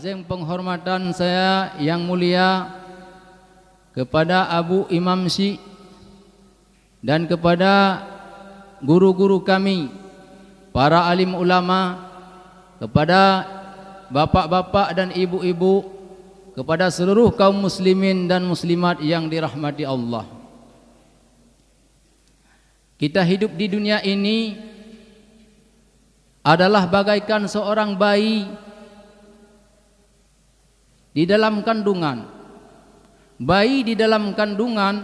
izin penghormatan saya yang mulia kepada Abu Imam Syekh dan kepada guru-guru kami, para alim ulama, kepada bapak-bapak dan ibu-ibu, kepada seluruh kaum muslimin dan muslimat yang dirahmati Allah. Kita hidup di dunia ini adalah bagaikan seorang bayi di dalam kandungan. Bayi di dalam kandungan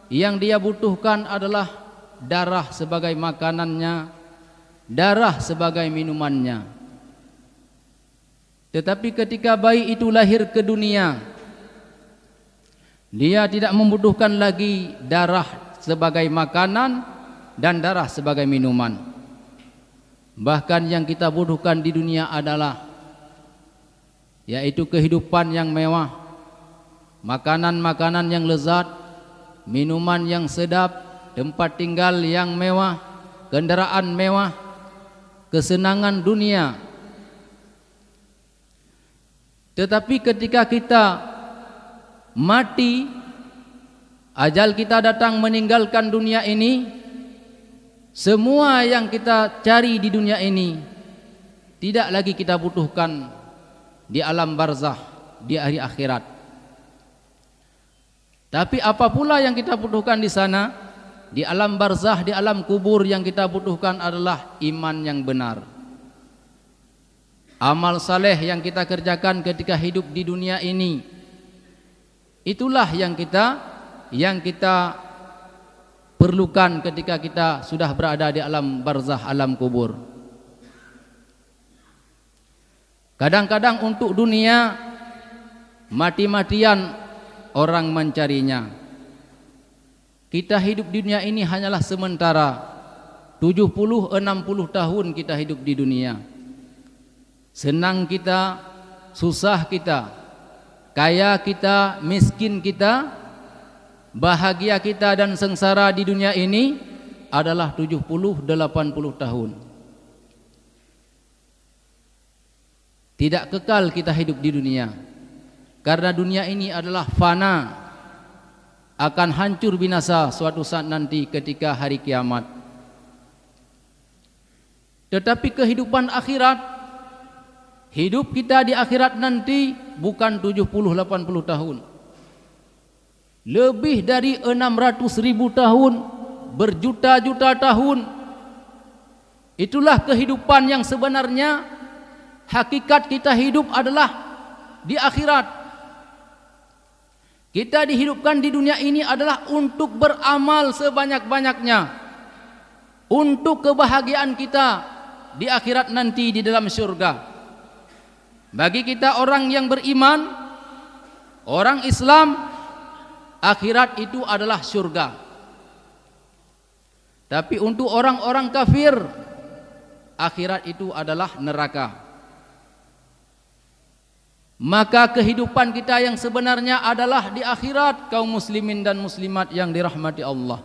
yang dia butuhkan adalah darah sebagai makanannya, darah sebagai minumannya. Tetapi ketika bayi itu lahir ke dunia, dia tidak membutuhkan lagi darah sebagai makanan dan darah sebagai minuman. Bahkan yang kita butuhkan di dunia adalah yaitu kehidupan yang mewah, makanan-makanan yang lezat, minuman yang sedap, tempat tinggal yang mewah, kendaraan mewah, kesenangan dunia. Tetapi ketika kita mati, ajal kita datang meninggalkan dunia ini, semua yang kita cari di dunia ini tidak lagi kita butuhkan di alam barzah, di hari akhirat. Tapi apa pula yang kita butuhkan di sana, di alam barzah, di alam kubur, yang kita butuhkan adalah iman yang benar. Amal saleh yang kita kerjakan ketika hidup di dunia ini, itulah yang kita perlukan ketika kita sudah berada di alam barzah, alam kubur. Kadang-kadang untuk dunia mati-matian orang mencarinya. Kita hidup di dunia ini hanyalah sementara. 70-60 tahun kita hidup di dunia. Senang kita, susah kita, kaya kita, miskin kita, bahagia kita dan sengsara di dunia ini adalah 70-80 tahun. Tidak kekal kita hidup di dunia, karena dunia ini adalah fana, akan hancur binasa suatu saat nanti ketika hari kiamat. Tetapi kehidupan akhirat, hidup kita di akhirat nanti bukan 70-80 tahun, lebih dari 600.000 tahun, berjuta-juta tahun. Itulah kehidupan yang sebenarnya. Hakikat kita hidup adalah di akhirat. Kita dihidupkan di dunia ini adalah untuk beramal sebanyak-banyaknya, untuk kebahagiaan kita di akhirat nanti di dalam surga. Bagi kita orang yang beriman, orang Islam, akhirat itu adalah surga. Tapi untuk orang-orang kafir, akhirat itu adalah neraka. Maka kehidupan kita yang sebenarnya adalah di akhirat, kaum muslimin dan muslimat yang dirahmati Allah.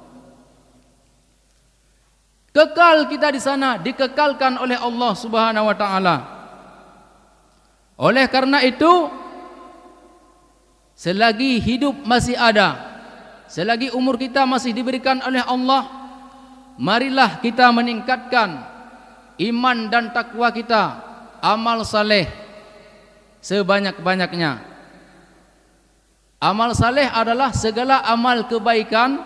Kekal kita di sana, dikekalkan oleh Allah Subhanahu wa taala. Oleh karena itu, selagi hidup masih ada, selagi umur kita masih diberikan oleh Allah, marilah kita meningkatkan iman dan takwa kita, amal saleh sebanyak-banyaknya. Amal saleh adalah segala amal kebaikan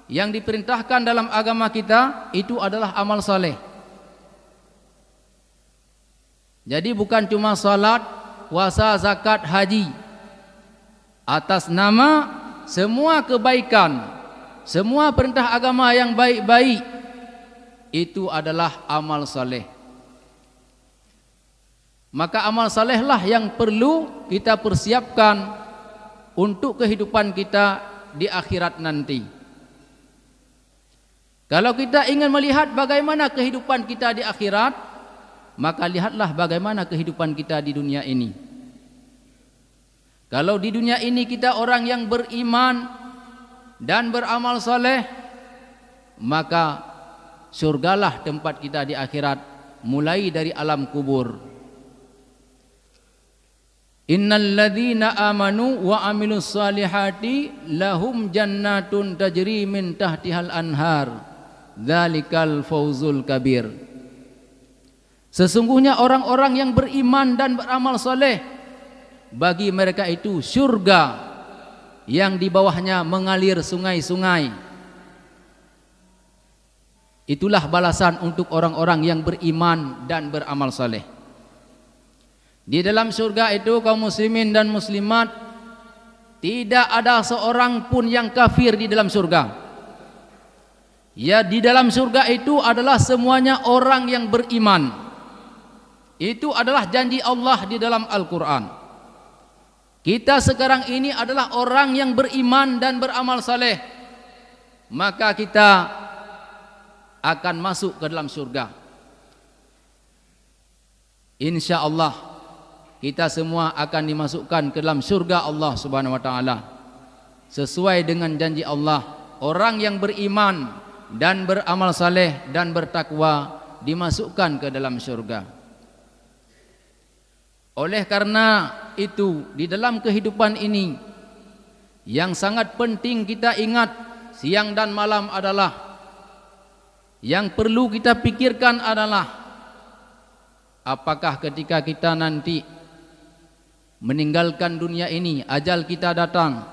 yang diperintahkan dalam agama kita, itu adalah amal saleh. Jadi bukan cuma salat, puasa, zakat, haji. Atas nama semua kebaikan, semua perintah agama yang baik-baik, itu adalah amal saleh. Maka amal salehlah yang perlu kita persiapkan untuk kehidupan kita di akhirat nanti. Kalau kita ingin melihat bagaimana kehidupan kita di akhirat, maka lihatlah bagaimana kehidupan kita di dunia ini. Kalau di dunia ini kita orang yang beriman dan beramal saleh, maka surgalah tempat kita di akhirat, mulai dari alam kubur. Innal ladzina amanu wa amilus salihati lahum jannatun tajri min tahtihal anhar dzalikal fawzul kabir. Sesungguhnya orang-orang yang beriman dan beramal soleh, bagi mereka itu surga yang di bawahnya mengalir sungai-sungai. Itulah balasan untuk orang-orang yang beriman dan beramal soleh. Di dalam surga itu kaum muslimin dan muslimat, tidak ada seorang pun yang kafir di dalam surga. Ya, di dalam surga itu adalah semuanya orang yang beriman. Itu adalah janji Allah di dalam Al-Quran. Kita sekarang ini adalah orang yang beriman dan beramal saleh, maka kita akan masuk ke dalam surga. Insya Allah kita semua akan dimasukkan ke dalam surga Allah Subhanahu wa taala. Sesuai dengan janji Allah, orang yang beriman dan beramal saleh dan bertakwa dimasukkan ke dalam surga. Oleh karena itu, di dalam kehidupan ini yang sangat penting kita ingat siang dan malam adalah, yang perlu kita pikirkan adalah, apakah ketika kita nanti meninggalkan dunia ini, ajal kita datang,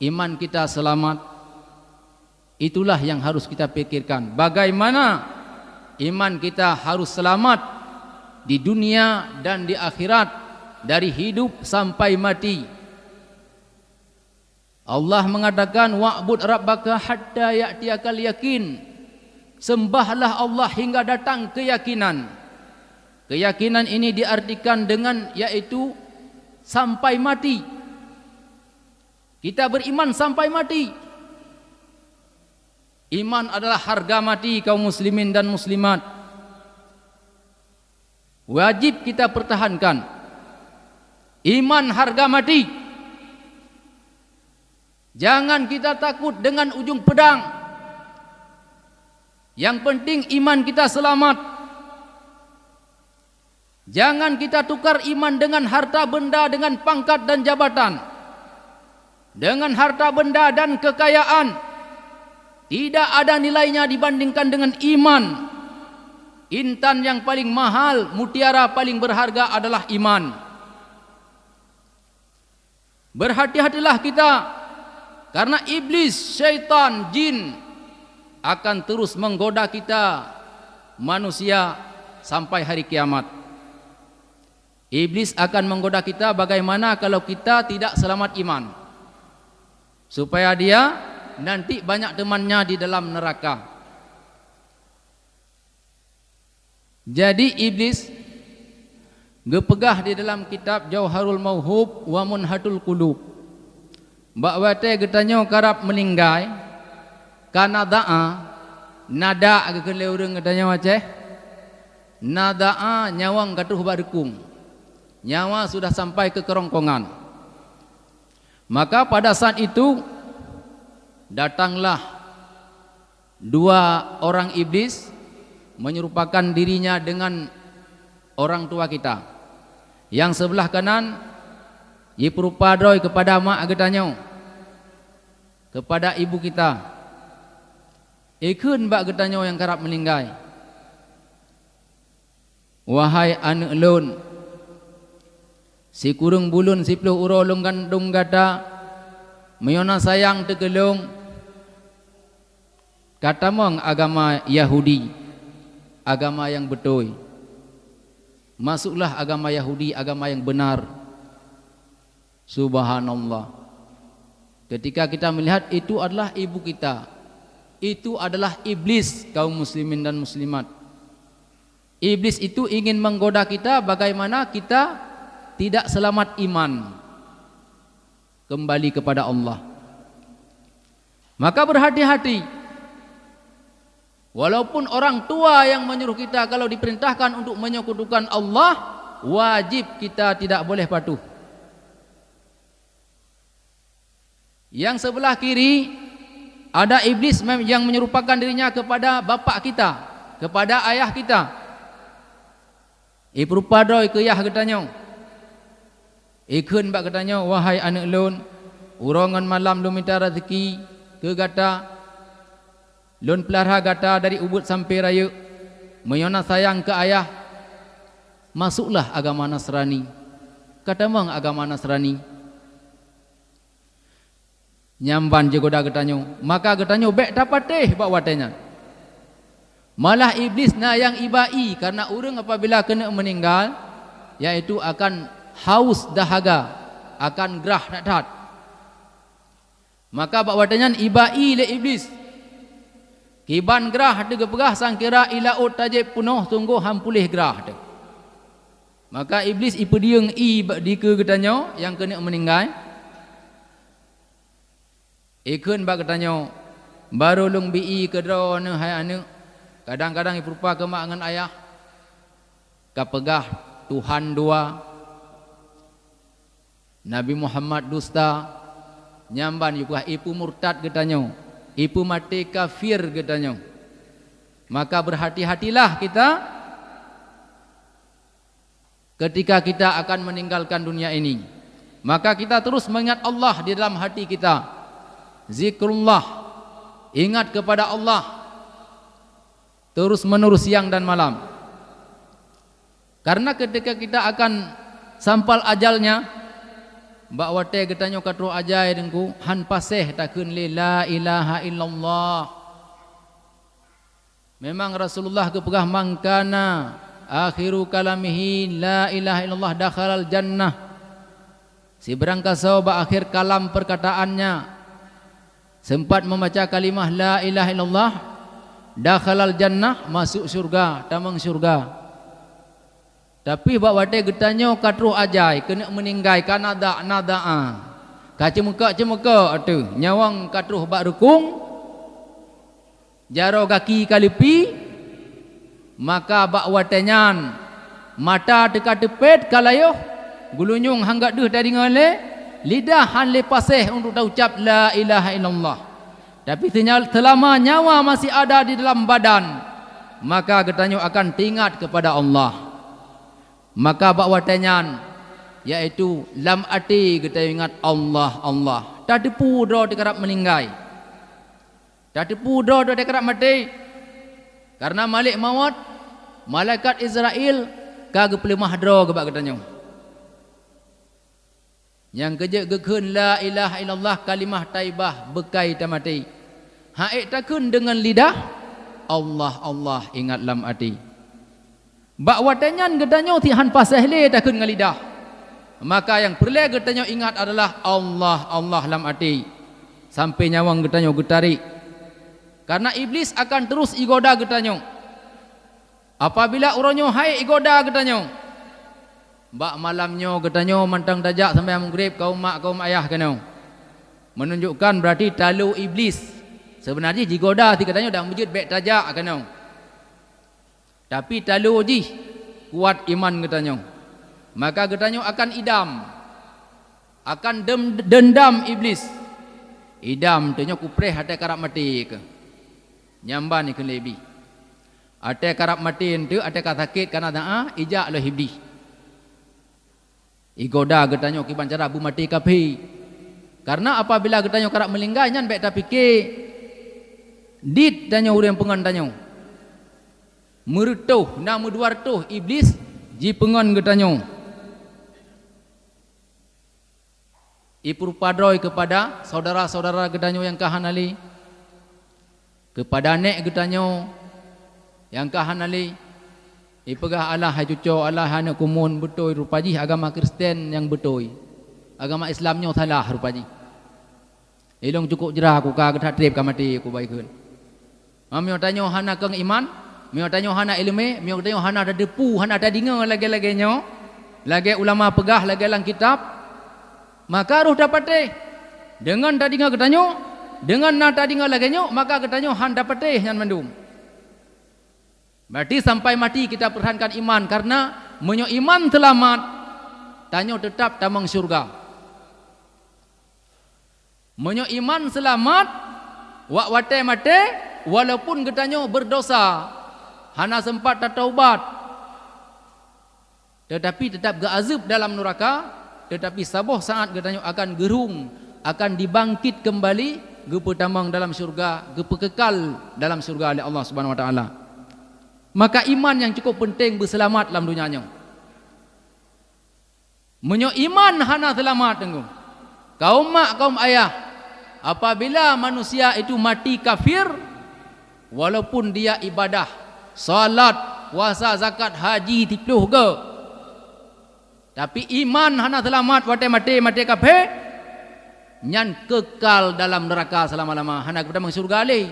iman kita selamat. Itulah yang harus kita pikirkan. Bagaimana iman kita harus selamat di dunia dan di akhirat, dari hidup sampai mati. Allah mengatakan wa'bud rabbaka hatta ya'tiyakal yakin. Sembahlah Allah hingga datang keyakinan. Keyakinan ini diartikan dengan yaitu sampai mati. Kita beriman sampai mati. Iman adalah harga mati kaum muslimin dan muslimat. Wajib kita pertahankan. Iman harga mati. Jangan kita takut dengan ujung pedang. Yang penting iman kita selamat. Jangan kita tukar iman dengan harta benda, dengan pangkat dan jabatan, dengan harta benda dan kekayaan. Tidak ada nilainya dibandingkan dengan iman. Intan yang paling mahal, mutiara paling berharga adalah iman. Berhati-hatilah kita, karena iblis, syaitan, jin akan terus menggoda kita manusia sampai hari kiamat. Iblis akan menggoda kita bagaimana kalau kita tidak selamat iman, supaya dia nanti banyak temannya di dalam neraka. Jadi iblis gepegah di dalam kitab Jauharul Mauhub wa Munhatul Qulub, bahwa teh getanyo karap meninggai kana da'a nada agak urang getanyo maceh nada'a nyawang gatuh barekung, nyawa sudah sampai ke kerongkongan. Maka pada saat itu datanglah dua orang iblis menyerupakan dirinya dengan orang tua kita. Yang sebelah kanan Yipurupadoi kepada mak getanyo, kepada ibu kita. Ikun bak getanyo yang kerap meninggai. Wahai anak lun, si kurung bulun si peluh urolung gandung gata, mayona sayang tegelung, kata mong agama Yahudi, agama yang betul. Masuklah agama Yahudi, agama yang benar. Subhanallah. Ketika kita melihat itu adalah ibu kita, itu adalah iblis kaum muslimin dan muslimat. Iblis itu ingin menggoda kita bagaimana kita tidak selamat iman, kembali kepada Allah. Maka berhati-hati. Walaupun orang tua yang menyuruh kita, kalau diperintahkan untuk menyekutukan Allah, wajib kita tidak boleh patuh. Yang sebelah kiri ada iblis yang menyerupakan dirinya kepada bapak kita, kepada ayah kita. Ipurupadoi keyah getanyo. Ikun bak katanya, wahai anak lun, urongan malam lu minta rezeki ke gata, lun pelihara gata dari Ubud sampai raya, menyona sayang ke ayah, masuklah agama Nasrani. Kata mang agama Nasrani. Nyamban je goda katanya, maka katanya bek dapat teh bak watenya. Malah iblis na yang ibai, karena orang apabila kena meninggal, yaitu akan haus dahaga, akan gerah nak tahat. Maka bak watenya ibai le iblis. Kiban gerah de gepegah sang kira ilaut tajib punuh tunggu hampulih gerah de. Maka iblis ipedieng bak dike katanya yang kena meninggal. Ikun bak katanya, baru lung bi kedro ne hai anu. Kadang-kadang ipurupa ke mak dengan ayah. Kapegah Tuhan dua, Nabi Muhammad dusta, nyamban juga ipu murtad katanya, ipu mati kafir katanya. Maka berhati-hatilah kita ketika kita akan meninggalkan dunia ini. Maka kita terus mengingat Allah di dalam hati kita. Zikrullah, ingat kepada Allah terus menerus siang dan malam. Karena ketika kita akan sampal ajalnya, mbak wate getanyo katro ajai dengku han paseh takun la ilaha illallah. Memang Rasulullah kepegah mangkana akhiru kalamihi la ilaha illallah dakhalal jannah. Si berangkasau ba akhir kalam perkataannya sempat membaca kalimah la ilaha illallah, dakhalal jannah, masuk surga, tamang surga. Tapi bak wate getanyo katruh ajai kena meninggai kana nadaa. Kacemeka atu nyawang katruh bak rukung jaro kaki kalipi, maka bak watenyan mata dekat tepet kalayuh gulunyung hanggat deh dari ngale lidah han lepaseh untuk ucap la ilaha illallah. Tapi selama nyawa masih ada di dalam badan, maka getanyo akan tingat kepada Allah. Maka bak watenyan yaitu lam ati getanyo ingat Allah Allah. Tak depu do dekarap meninggai. Tak depu do dekarap mati. Karena malik maut, malaikat Israel kagak pelimah do ke bak getanyo. Yang kerja gekun la ilaha illallah kalimah taibah bekai tamati. Haik takun dengan lidah Allah Allah ingat lam hati. Bak watenyan gedanyo tihan paseh le takun dengan lidah. Maka yang perlu gedanyo ingat adalah Allah Allah lam hati. Sampai nyawang gedanyo getarik. Karena iblis akan terus igoda gedanyo. Apabila uronyo hai igoda gedanyo, bak malamnyo getanyo mantang tajak sampai maghrib kaum mak kaum ayah kenau. Menunjukkan berarti talu iblis. Sebenarnya jigoda ti katanya dah wujud baik tajak kenau. Tapi talu ji kuat iman getanyo. Maka getanyo akan idam. Akan dendam iblis. Idam tenyo kupreh hati karap mati ke. Nyamban ikan lebi. Hati karap mati itu hati sakit karena daa ijak lo iblis. Igoda getanyo kiban cara bu mati kapi. Karena apabila getanyo karak melinggai nyan baik tak fikir dit tanyo urang pengan tanyo. Merutuh nama 200 iblis ji pengan getanyo. Ipurpadroi kepada saudara-saudara getanyo yang kahanali. Kepada nek getanyo yang kahanali. Ipegah Allah hai cucu Allah hana kumun betul rupaji agama Kristen yang betul. Agama Islamnya salah rupaji. Ilong cukup jerah aku ka gedah trip ka mati aku baik keun. Mio tanyo hana keng iman, mio tanyo hana ilmu, mio tanyo hana ada depu, hana ada dinga lagi-laginyo. Lagi ulama pegah lagi lang kitab. Maka ruh dapat teh. Dengan tadi dinga getanyo, dengan nata dinga laginyo, maka getanyo han dapat teh yang mendum. Berarti sampai mati kita pertahankan iman karena menyo iman selamat tanyo tetap tamang syurga. Menyo iman selamat wak wate mate walaupun getanyo berdosa hana sempat taubat tetapi tetap gaazub dalam neraka tetapi sabuh saat katanya akan gerung, akan dibangkit kembali gepetamang dalam syurga, gepekekal dalam syurga oleh Allah Subhanahu wa taala. Maka iman yang cukup penting berselamat dalam dunianya. Menyo iman hana selamat tenggu. Kaum mak kaum ayah, apabila manusia itu mati kafir, walaupun dia ibadah salat, puasa, zakat, haji 30 ke, tapi iman hana selamat mati kafir, nyan kekal dalam neraka selama-lama, hana kepada surga alih.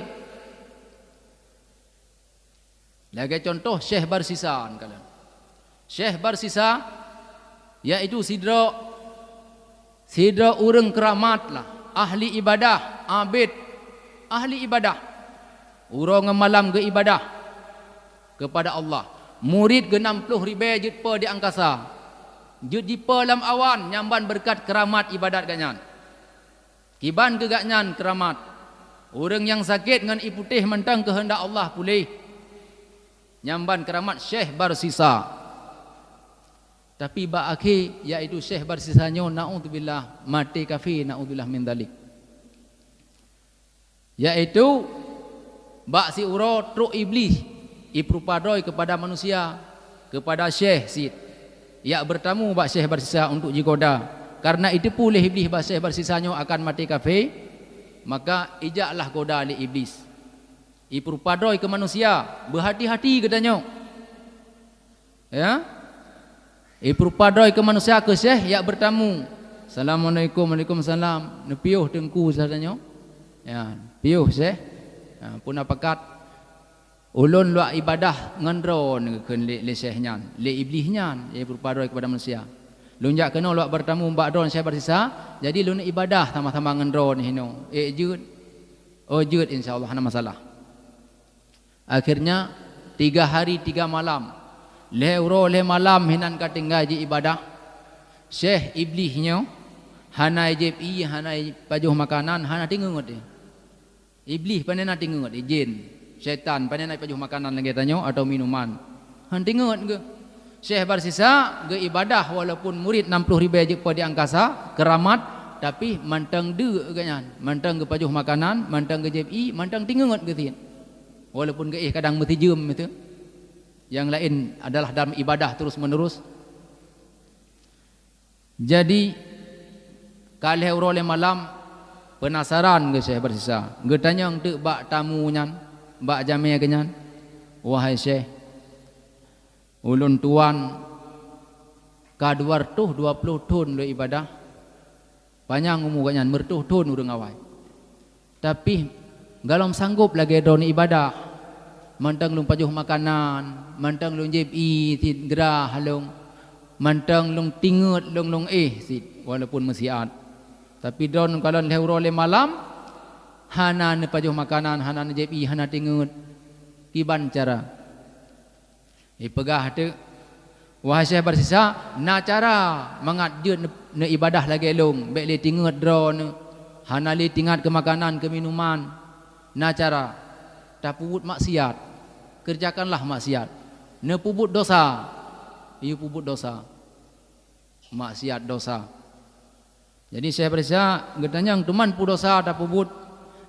Lagi contoh Syekh Barsisa kalian. Syekh Barsisa yaitu sidra urang keramat lah, ahli ibadah, abid, ahli ibadah, urang malam ke ibadah kepada Allah. Murid ke 60 ribu jutpa di angkasa, jutjipa dalam awan, nyamban berkat keramat ibadat ganyan. Kiban ke ganyan keramat. Orang yang sakit dengan iputih mentang kehendak Allah pulih, nyamban keramat Syekh Barsisa. Tapi bak akhir iaitu Syekh Barsisanya naudzubillah mati kafir, naudzubillah min dzalik. Iaitu bak si uro truk iblis iprupadoi kepada manusia, kepada Syekh Sid. Ya bertamu bak Syekh Barsisa untuk jigoda. Karena itu pulih iblis bak Syekh Barsisanya akan mati kafir, maka ijaklah goda oleh iblis. Iprupadoi ke manusia, berhati-hati katanya. Ya? Iprupadoi ke manusia ke Syekh ya bertamu. Assalamualaikum, waalaikumsalam. Nepiuh tengku katanya. Ya, piuh Syekh. Ya, pun apakat ulun luak ibadah ngendron ke le Syekhnya, le iblisnya, ia iprupadoi kepada manusia. Lunjak kena luak bertamu mbak don Syekh Barsisa, jadi lun ibadah sama-sama ngendron hino. Jud. Oh jud insyaallah hana masalah. Akhirnya 3 hari 3 malam le malam hinan katinggal ji ibadah. Syekh iblisnya hana jepi, hana pajuh makanan, hana tingungut dia. Iblis pandai nak tingungut, jin, syaitan pandai nak pajuh makanan lagi tanya atau minuman. Han tingungut ke. Syekh Barsisa ke ibadah walaupun murid 60 ribu je di angkasa, keramat, tapi mantang de ganyan, mantang ke pajuh makanan, mantang ke jepi, mantang tingungut ke tin. Walaupun ke kadang mesti jem itu. Yang lain adalah dalam ibadah terus menerus. Jadi kali urole malam penasaran ke Syekh Barsisa. Ge tanya untuk bak tamu nyan, bak jami kenyan. Wahai Syekh, ulun tuan kaduar tuh 20 tahun le ibadah. Panjang umur kenyan mertuh tahun urang awai. Tapi galom sanggup lagi don ibadah. Mantang lung pajuh makanan, mantang lung jebi tit gerah halung, mantang lung tingut lung sit walaupun mesiat. Tapi don kalau lehuro le malam hana ne pajuh makanan, hana ne jebi, hana tingut. Kiban cara. Pegah tu wahai Syekh Barsisa, na cara mangat dia ne ibadah lagi lung, baik le tingut drone, hana le tingat ke makanan ke minuman. Na cara tak pubut maksiat, kerjakanlah maksiat. Ne pubut dosa, ia pubut dosa, maksiat dosa. Jadi saya berisa, getanya yang teman pu dosa tak pubut.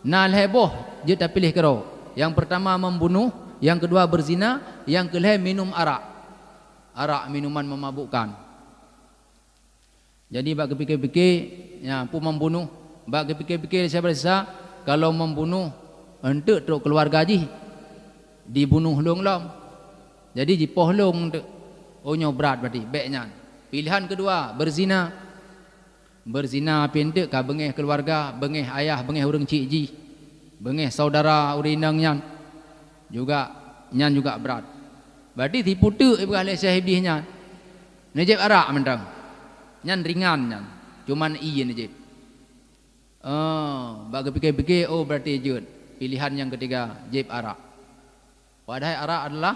Nal heboh, dia tak pilih kero. Yang pertama membunuh, yang kedua berzina, yang kelima minum arak. Arak minuman memabukkan. Jadi bak kepikir-pikir, ya pu membunuh. Bak kepikir-pikir saya berisa, kalau membunuh untuk truk keluarga ji dibunuh long lam. Jadi jipoh long untuk onyo berat berarti baiknya. Pilihan kedua berzina. Berzina pintu ka bengeh keluarga, bengeh ayah, bengeh urang cik ji, bengeh saudara urinang nyan. Juga nyan juga berat. Berarti tipu tu ibah le sahibih nyan. Najib arak mentang. Nyan ringan nyan. Cuman iya najib. Bagi pikir-pikir berarti jud. Pilihan yang ketiga, jib arak. Padahal arak adalah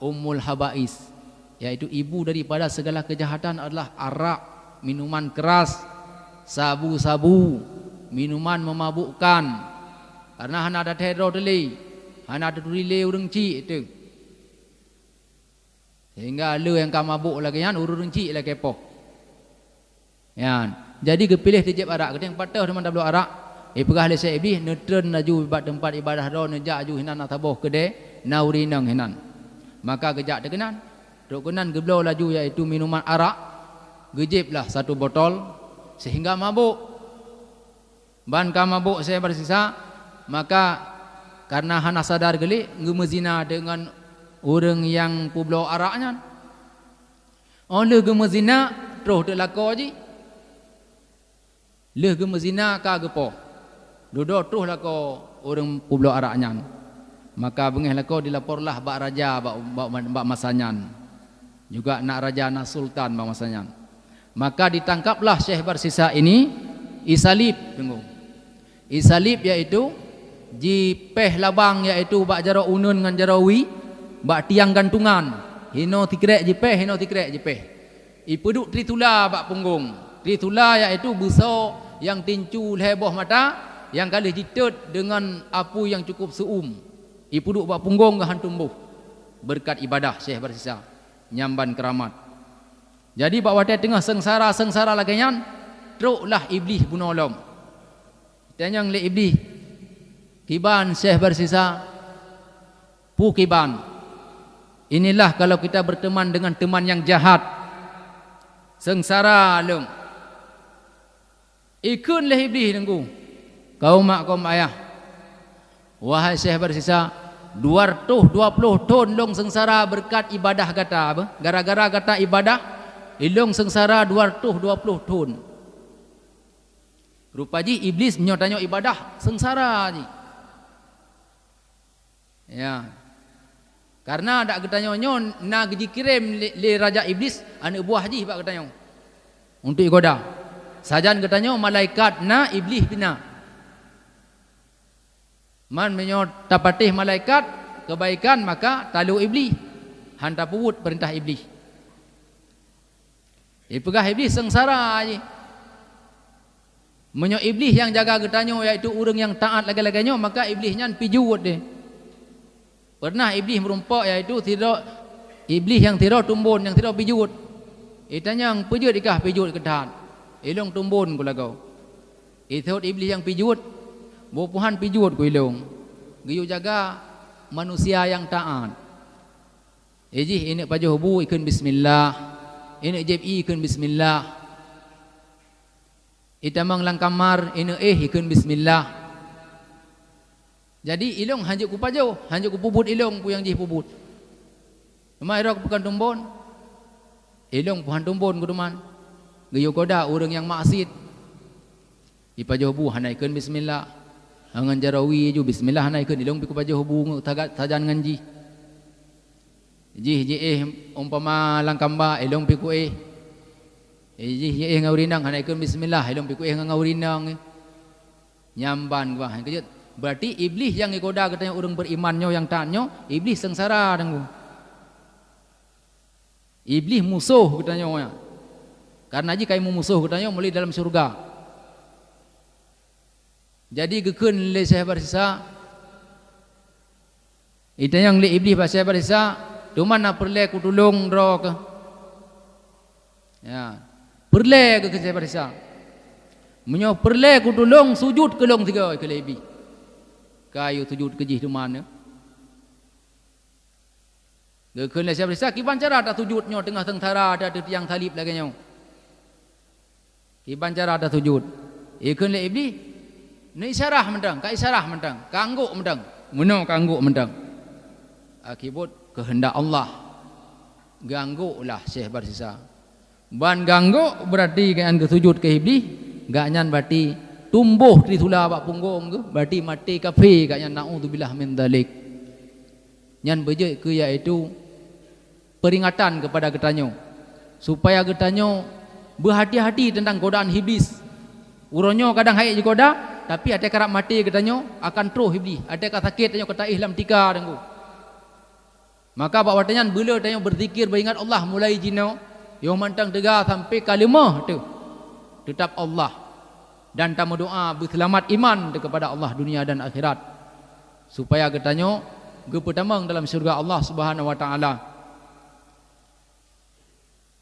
ummul habais, yaitu ibu daripada segala kejahatan adalah arak, minuman keras, sabu-sabu, minuman memabukkan. Karena hana ada teror teli, hana ada turile urang cik itu. Sehingga lu yang kau mabuk lagi kan urang cik lagi kepoh. Ya, jadi kepilih tijib arak, keteng patah teman tablo arak. Pegah le Syekh Iblis netren laju bat tempat ibadah ro nejak aju hinan ataboh kede naurinang hinan. Maka gejak dekenan. Dok kenan geblau laju iaitu minuman arak. Gejiblah satu botol sehingga mabuk. Ban ka mabuk saya bersisa, maka karena hana sadar gelik gemezina dengan orang yang publau araknya. Oleh gemezina terus delako ji. Leh gemezina ka gepo. Duduk terus lako orang publau araknya. Maka bengih lako dilaporlah bak raja bak masanya. Juga nak raja nak sultan bak masanya. Maka ditangkaplah Syekh Barsisa ini isalib tunggu. Isalib iaitu jipeh labang iaitu bak jaro unun dengan jarawi bak tiang gantungan. Hino tikrek jipeh, hino tikrek jipeh. Ipeduk tritula bak punggung. Tritula iaitu buso yang tincu leboh mata yang kali jitut dengan apu yang cukup seum. Ipeduk bak punggung gahan tumbuh. Berkat ibadah Syekh Barsisa nyamban keramat. Jadi bak watai tengah sengsara lagi nyan, teruklah iblis bunolom. Tanyang le iblis kiban Syekh Barsisa pu kiban. Inilah kalau kita berteman dengan teman yang jahat. Sengsara leng. Ikun le iblis nengku. Kaum mak kaum ayah. Wahai Syekh Barsisa, 220 tahun long sengsara berkat ibadah kata apa? Gara-gara kata ibadah ilong sengsara 220 tahun. Rupa ji iblis menyotanyo ibadah sengsara ji. Ya. Karena dak getanyo nyon na geji kirim le raja iblis anak buah ji bak getanyo. Untuk igoda. Sajan getanyo malaikat na iblis bina. Man menyo tapatih malaikat kebaikan maka talu iblis. Hanta puput perintah iblis. Pegah iblis sengsara je. Menyo iblis yang jaga getanyo iaitu orang yang taat lagi-laginya maka iblisnya pijuut dia. Pernah iblis merumpak iaitu tidak iblis yang tidak tumbun yang tidak pijuut. Itanya yang pijut ikah pijut kedahan. Ilong tumbun kula kau. Itu iblis yang pijut. Bupuhan pijut ku ilong. Giyu jaga manusia yang taat. Ejih ini pajuh hubu ikun bismillah. Ini jeb ikun bismillah. Itamang lang kamar ini ikun bismillah. Jadi ilong hanjuk ku pajuh, hanjuk ku pubut ilong ku yang jih pubut. Rumah irok bukan tumbon. Ilong puhan tumbon ku duman. Giyu koda orang yang maksiat. Ipajuh hubu hanaikun bismillah. Angan jarawi ju bismillah hanaikun ilong pi ku pajuh hubu tajan nganji. Jih umpama langkamba ilong piku jih ngaurinang hanaikun bismillah ilong piku ngaurinang nyamban gua kejut. Berarti iblis yang ikoda katanya orang berimannya yang taatnya iblis sengsara dengku. Iblis musuh katanya. Karena ji kai musuh katanya mulai dalam surga. Jadi gekeun le Syekh Barsisa itanya yang le iblis ba Syekh Barsisa cuma nak perle ku tulung ro ke. Ya. Perle ke Syekh Barsisa. Menyo perle ku tulung sujud ke long tiga ke lebi. Kayu sujud ke jih di mana? Gekeun le Syekh Barsisa kiban cara tak sujudnya tengah tentara ada tiang talib lagi nyo. Kiban cara tak sujud. Ikeun le iblis ni isyarah mendang, ka isyarah mendang, kangguk mendang. Meno kangguk mendang. Akibat kehendak Allah. Ganggulah Syekh Barsisa. Ban ganggu berarti kan kesujud ke iblis, gak nyan berarti tumbuh di tula bak punggung ke, berarti mati kafir gak nyan naudzubillah min dzalik. Nyan beje ke iaitu peringatan kepada getanyo supaya getanyo berhati-hati tentang godaan iblis. Uronyo kadang haik goda, tapi ada kerap mati getanyo akan terus iblis. Ada kata sakit tanyo kata ihlam tika dengku. Maka bawa tanyan bila tanyo berzikir beringat Allah mulai jino yo mantang tegar sampai kalimah tu tetap Allah dan tamu doa berselamat iman kepada Allah dunia dan akhirat supaya getanyo gepetamang dalam syurga Allah Subhanahu wa taala.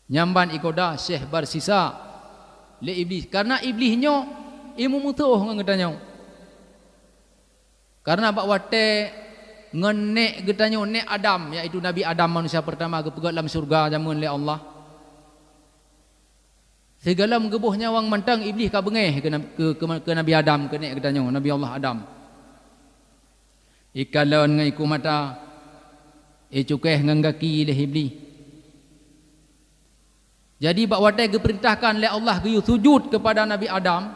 Nyamban ikoda Syekh Barsisa le iblis. Karena iblisnya ilmu mutuh ngetanyo. Karena bak wate ngenek getanyo nek Adam, iaitu Nabi Adam manusia pertama kepegat dalam surga jamun le Allah. Segala menggebuhnya wang mantang iblis ka bengeh ke Nabi Adam ke nek getanyo Nabi Allah Adam. Ikalon ngai ku mata cukeh ngang kaki le iblis. Jadi bak wate geperintahkan le Allah ke sujud kepada Nabi Adam.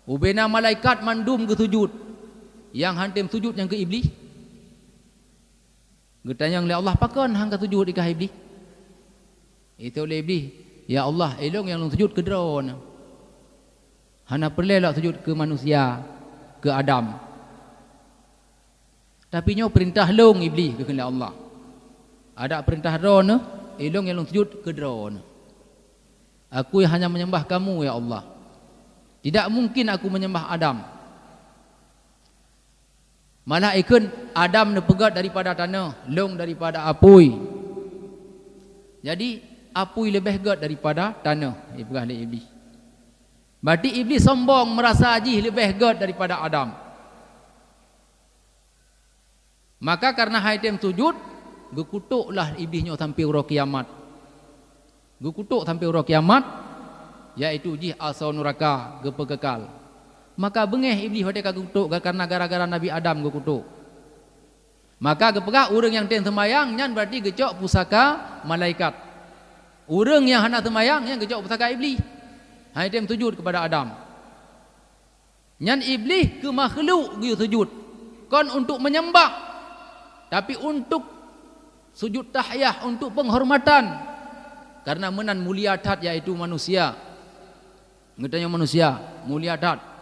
Ubena malaikat mandum ke sujud. Yang hantim sujud yang ke iblis. Getanya oleh Allah pakon hang ka sujud ikah iblis. Itu oleh iblis, ya Allah elong yang sujud ke drone. Hana perlu lah sujud ke manusia, ke Adam. Tapi nyo perintah long iblis ke oleh Allah. Ada perintah drone, elong yang sujud ke drone. Aku hanya menyembah kamu ya Allah. Tidak mungkin aku menyembah Adam. Malah ikun Adam ne pegat daripada tanah, long daripada apui. Jadi apui lebih gat daripada tanah. Iblis le iblis. Berarti iblis sombong merasa ajih lebih gat daripada Adam. Maka karena haitem sujud, gekutuklah iblisnya sampai ura kiamat. Gekutuk sampai ura kiamat, iaitu jih asal neraka gepekekal. Maka bengeh iblis hade kagutuk karena gara-gara Nabi Adam gukutuk. Maka gepegak urang yang ten sembayang nyan berarti gecok pusaka malaikat. Urang yang hana sembayang yang gecok pusaka iblis. Hai tem sujud kepada Adam. Nyan iblis ke makhluk ge sujud. Kon untuk menyembah. Tapi untuk sujud tahiyah untuk penghormatan. Karena menan mulia tat iaitu manusia. Ngetanya manusia mulia tat.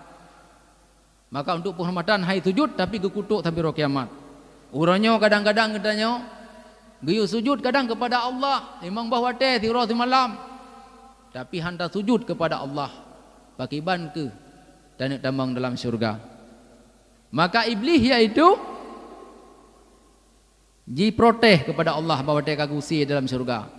Maka untuk penghormatan hai sujud tapi gekutuk sampai roh kiamat. Urangnya kadang-kadang katanya geyu sujud kadang kepada Allah, memang bahwa teh tirah malam. Tapi hantar sujud kepada Allah. Pakiban ke dan tambang dalam syurga. Maka iblis iaitu ji proteh kepada Allah bahwa teh kagusi dalam syurga.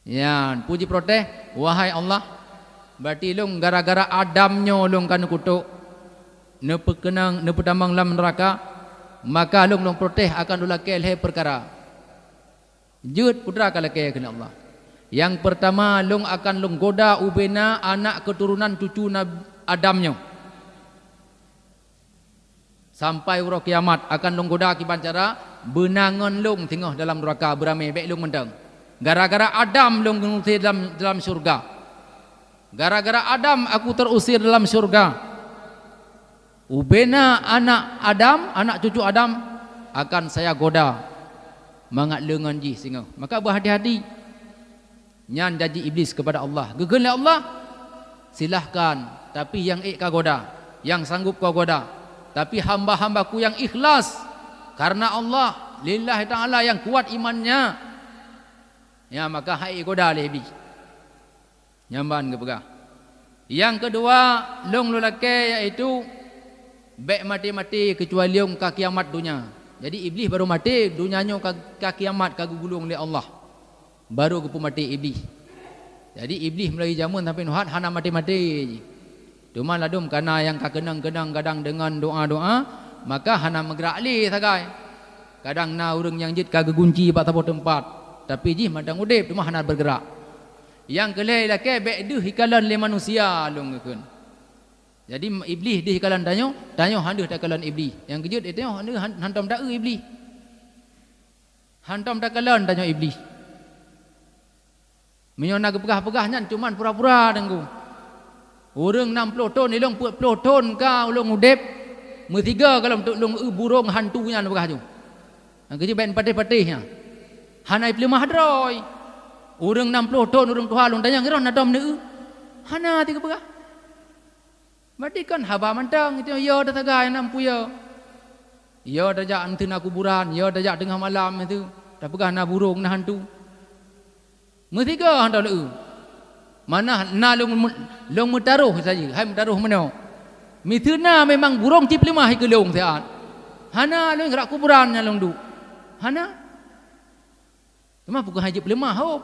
Ya, puji proteh wahai Allah. Berarti long gara-gara Adamnya long kan kutuk ne pekenang ne pedamang lam neraka, maka long proteh akan dulakel he perkara. Jud putra kalake kena Allah. Yang pertama long akan long goda ubena anak keturunan cucu Nabi Adamnya. Sampai ura kiamat akan long goda kiban cara benangan long tengah dalam neraka beramai baik long mendang. Gara-gara Adam long ngusir dalam surga. Gara-gara Adam aku terusir dalam syurga. Ubena anak Adam, anak cucu Adam akan saya goda mangat lengan ji singa. Maka berhati-hati. Nyan janji iblis kepada Allah. Gegenlah Allah, silahkan. Tapi yang ka goda, yang sanggup kau goda. Tapi hamba-hambaku yang ikhlas karena Allah, lillahi ta'ala yang kuat imannya. Ya maka hai goda le iblis. Nyamban ke pegah. Yang kedua, long lelaki iaitu bek mati-mati kecuali long ka kiamat dunia. Jadi iblis baru mati, dunianya ka kiamat ka gulung oleh Allah. Baru ke mati iblis. Jadi iblis mulai jamun sampai nuhat hana mati-mati. Cuma ladum karena yang ka kenang-kenang kadang dengan doa-doa, maka hana menggerak li sagai. Kadang na urang yang jit ka gegunci pak tapo tempat. Tapi jih madang udip cuma hana bergerak. Yang kelai laki bedu hikalan le manusia long keun. Jadi iblis di hikalan tanyo handuh takalan iblis. Yang kejut itu handuh hantam dak iblis. Hantam takalan tanyo iblis. Menyona gepegah-pegah nyan cuman pura-pura dengku. Urang 60 ton ilong 40 ton ka ulung udep. Metiga kalau untuk ulung burung hantunya pegah tu. Yang kejut ben patih-patihnya. Hanai pelima hadroi. Urang 60 ton urang tuha long tanya ngiron nadam neu. Hana tiga pegah. Berarti kan haba mantang itu ya dah tagai nampu ya. Ya dah jak antena kuburan, ya dah jak tengah malam itu. Dah pegah na burung na hantu. Metiga handa leu. Mana na long mutaruh saja. Hai mutaruh mana? Mituna memang burung cip lemah ke long seat. Hana long gerak kuburan nya long du. Hana. Cuma bukan hajib lemah hop.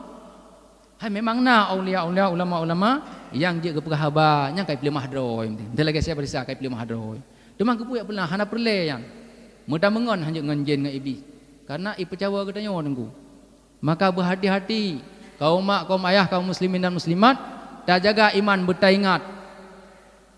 Hai memang na aulia-aulia ulama-ulama yang dia ke perhabar yang kai pilih mahdroi. Dia lagi siapa disa kai pilih mahdroi. Demang ke puyak pernah hana perle yang. Mudah mengon hanya ngenjen dengan iblis. Karena ipercawa katanya nunggu. Maka berhati-hati kaum mak, kaum ayah, kaum muslimin dan muslimat, tak jaga iman bertaingat.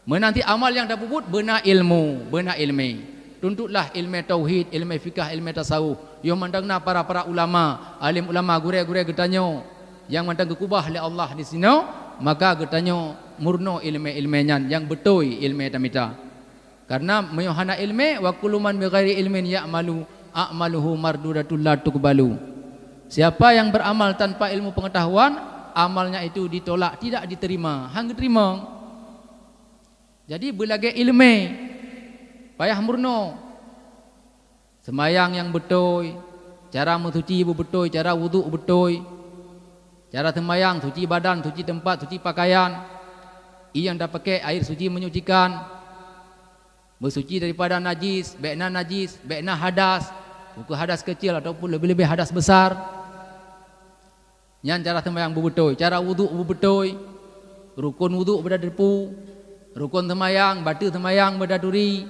Menanti amal yang dah puput benar ilmu, benar ilmi. Tuntutlah ilmu tauhid, ilmu fikah, ilmu tasawuf. Yang mandangna para ulama, alim ulama gure-gure getanyo yang mandang kekubah oleh Allah di sini, maka getanyo murno ilmu-ilmunya yang betul ilmu tamita. Karena meyohana ilmu wa kullu man bighairi ilmin ya'malu a'maluhu mardudatul la tuqbalu. Siapa yang beramal tanpa ilmu pengetahuan, amalnya itu ditolak, tidak diterima, hang diterima. Jadi berlagai ilmu payah murno. Semayang yang betul, cara mensuci betul, cara wuduk betul, cara semayang, suci badan, suci tempat, suci pakaian. Ia yang dah pakai air suci menyucikan, bersuci daripada najis, baikna hadas, bukan hadas kecil ataupun lebih-lebih hadas besar. Yang cara semayang betul, cara wuduk betul, rukun wuduk berdadepu, rukun semayang, batu semayang berdaduri,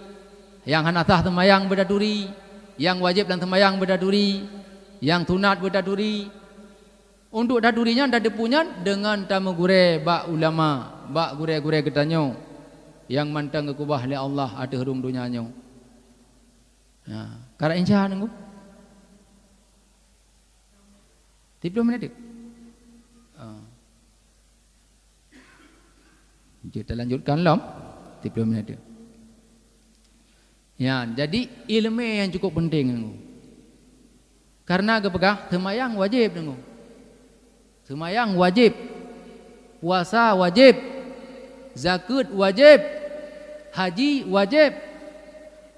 yang hanasah semayang berdaduri, yang wajib dan semayang berdaduri, yang sunat berdaduri. Untuk dadurinya dadepunya dengan tamu gure bak ulama, bak gure-gure getanyo yang mantang kekubah oleh Allah ada hurung dunianya. Ya, kara injah nunggu. 30 minit. Kita lanjutkan lom 30 minit. Ya, jadi ilmu yang cukup penting nunggu. Karena kepegah semayang wajib nunggu. Semayang wajib, puasa wajib, zakat wajib, haji wajib.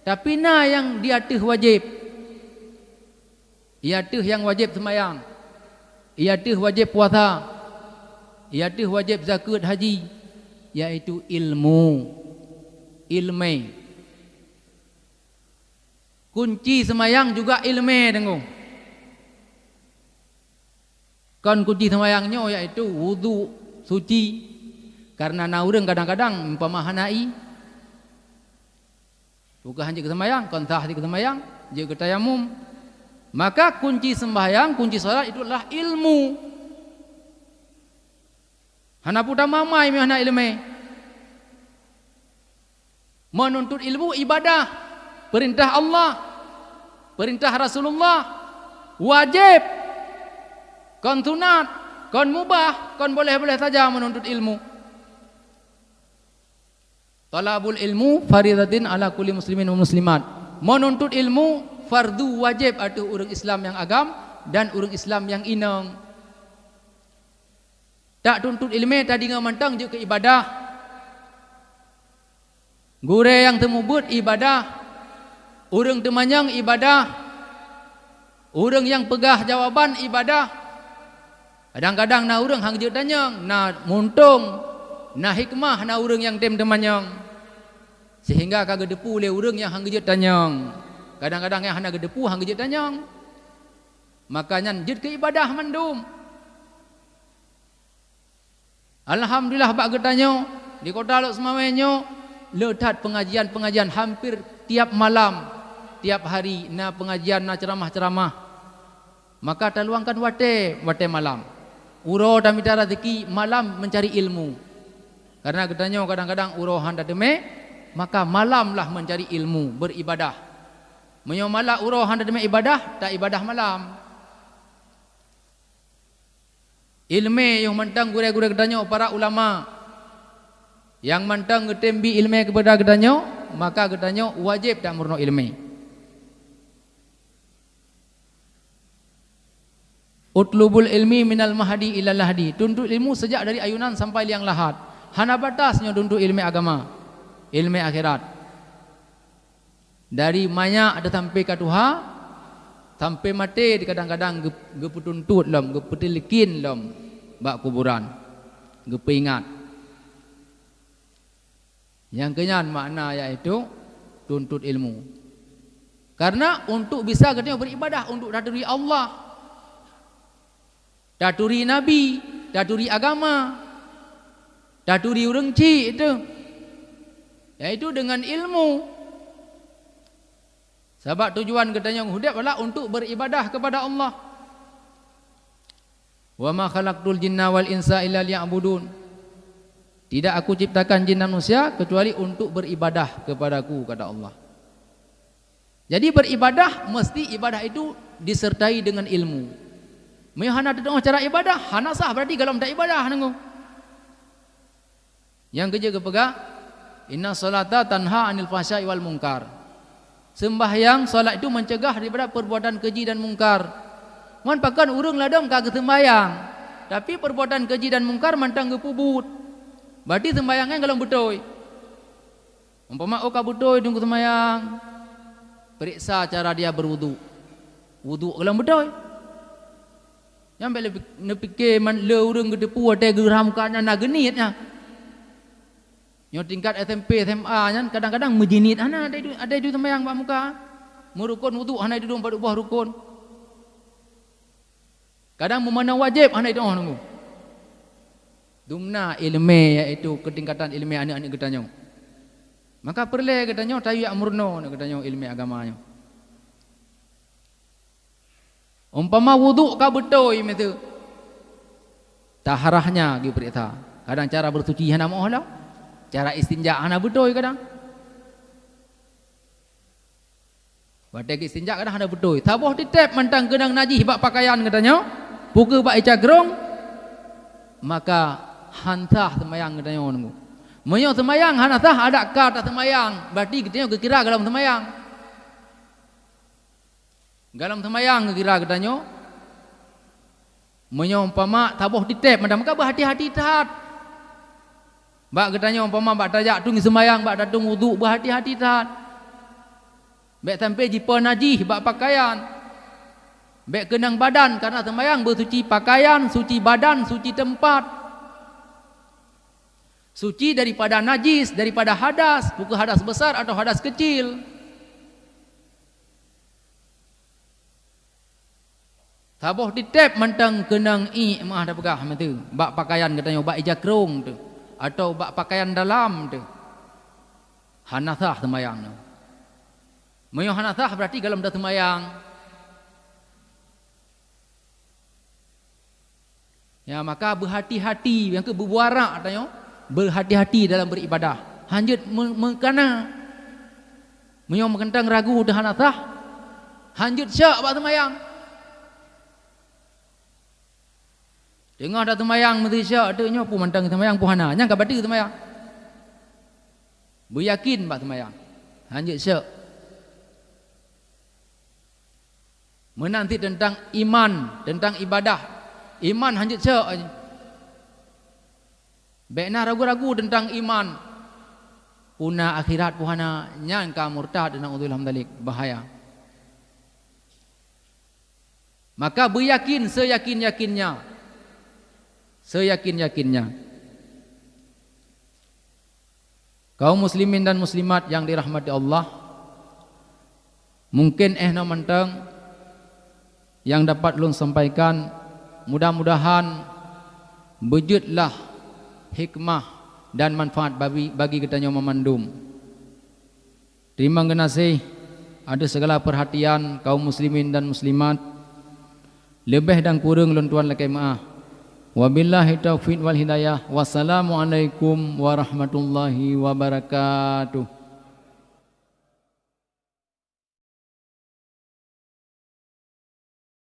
Tapi na yang di atas wajib, di atas yang wajib semayang, di atas wajib puasa, di atas wajib zakat haji, yaitu ilmu. Kunci semayang juga ilmu dengung. Kan kunci semayangnya yaitu wudu suci. Karena naureng kadang-kadang pemahanai bukan hanya kesemayang, kontah di kesemayang, juga tayamum. Maka kunci sembahyang, kunci salat itu adalah ilmu. Hana puta mamai hana ilmu. Menuntut ilmu ibadah, perintah Allah, perintah Rasulullah, wajib. Kon sunat, kon mubah, kon boleh-boleh saja menuntut ilmu. Talabul ilmu faridatin ala kulli muslimin wa muslimat. Menuntut ilmu fardu wajib atas orang Islam yang agam dan orang Islam yang inang. Tak tuntut ilmu tadi ngamantang juga ibadah. Gure yang temubut ibadah. Orang temanyang ibadah. Orang yang pegah jawaban ibadah. Kadang-kadang na urang hang je danyang, na muntung, na hikmah na urang yang tem temanyang. Sehingga kagak depu le urang yang hang je danyang. Kadang-kadang yang hana gedepu hang je danyang. Makanya jid ke ibadah mandum. Alhamdulillah bak getanyo di kota Lok Semawenyo letat pengajian-pengajian hampir tiap malam, tiap hari na pengajian na ceramah-ceramah. Maka taluangkan wate malam. Uro damita rezeki malam mencari ilmu. Karena katanya kadang-kadang uro handa deme, maka malamlah mencari ilmu, beribadah. Menyomala uro handa deme ibadah, tak ibadah malam. Ilmu yang mentang gure-gure katanya para ulama. Yang mentang getembi ilmu kepada katanya, maka katanya wajib tak murno ilmu. Utlubul ilmi minal mahdi ilal lahdi. Tuntut ilmu sejak dari ayunan sampai liang lahat. Hana batasnya tuntut ilmu agama, ilmu akhirat. Dari maya ada sampai ke Tuhan, sampai mati di kadang-kadang geputuntut lom, geputilikin lom, bak kuburan, gepingat. Yang kenyan makna yaitu tuntut ilmu. Karena untuk bisa katanya beribadah untuk daduri Allah, daduri Nabi, daturi agama, daturi urengci itu, yaitu dengan ilmu. Sebab tujuan katanya hidup adalah untuk beribadah kepada Allah. Wa ma khalaqtul jinna wal insa illa liya'budun. Tidak aku ciptakan jin dan manusia kecuali untuk beribadah kepadaku, kata Allah. Jadi beribadah mesti ibadah itu disertai dengan ilmu. Mehana tengok cara ibadah, hana sah berarti kalau tak ibadah nengok. Yang kerja kepega, inna salata tanha anil fahsya'i wal munkar. Sembahyang solat itu mencegah daripada perbuatan keji dan mungkar. Man pakan urang ladang kagak sembahyang, tapi perbuatan keji dan mungkar mantang gepubut. Berarti sembahyangnya kalau betul. Umpama ka betul tunggu sembahyang, periksa cara dia berwudu. Wudu kalau betul. Yang bela fikir man le urang gedepu ate geram kana na genitnya. Nyo tingkat SMP SMA nya kadang-kadang mejinit ana ada itu sembahyang pak muka. Merukun wudu ana itu pada buah rukun. Kadang memandang wajib ana itu nunggu. Dumna ilmu iaitu ketingkatan ilmu anak-anak katanya. Maka perlu katanya tayu amurno katanya ilmu agamanya. Umpama wudu ka betul itu. Taharahnya gi berita. Kadang cara bersuci hana moh lah. Cara istinja hana betul kadang. Batek istinja kadang hana betul. Taboh ditep mantang kenang najis bak pakaian katanya. Puka bak icagrong. Maka hantah semayang katanya nunggu. Menyo semayang hana tah ada kata semayang. Berarti katanya kira dalam semayang. Dalam semayang kira katanya. Menyo umpama taboh ditep maka berhati-hati taat. Bak katanya umpama bak tajak tung semayang bak datung wudu berhati-hati taat. Bak sampai jipa najis bak pakaian. Bak kenang badan karena semayang bersuci pakaian, suci badan, suci tempat. Suci daripada najis, daripada hadas, bukan hadas besar atau hadas kecil. Taboh ditep mantang kenang mah dah pegah tu. Bak pakaian katanya bak ijakrong tu. Atau bak pakaian dalam tu. Hanathah semayang tu. Mayo hanathah berarti dalam dah semayang. Ya maka berhati-hati yang ke berbuarak katanya. Berhati-hati dalam beribadah. Hanjut mengkana. Mayo mengentang ragu dah hanathah. Hanjut syak bak semayang. Tengah dah semayang mesti syak tu nyo pu mantang semayang pu hana. Nyang ka bati semayang. Beryakin bak semayang. Hanjut syak. Menanti tentang iman, tentang ibadah. Iman hanjut syak aja. Bekna ragu-ragu tentang iman. Puna akhirat pu hana nyang ka murtad dan naudzubillah min bahaya. Maka beryakin seyakin-yakinnya. Seyakin-yakinnya. Kaum muslimin dan muslimat yang dirahmati Allah, mungkin mentang yang dapat ulun sampaikan, mudah-mudahan wujudlah hikmah dan manfaat bagi kita yang memandum. Terima kasih ada segala perhatian kaum muslimin dan muslimat. Lebih dan kurang ulun tuan lakai maaf. Wabillahi taufiq wal hidayah. Wassalamualaikum warahmatullahi wabarakatuh.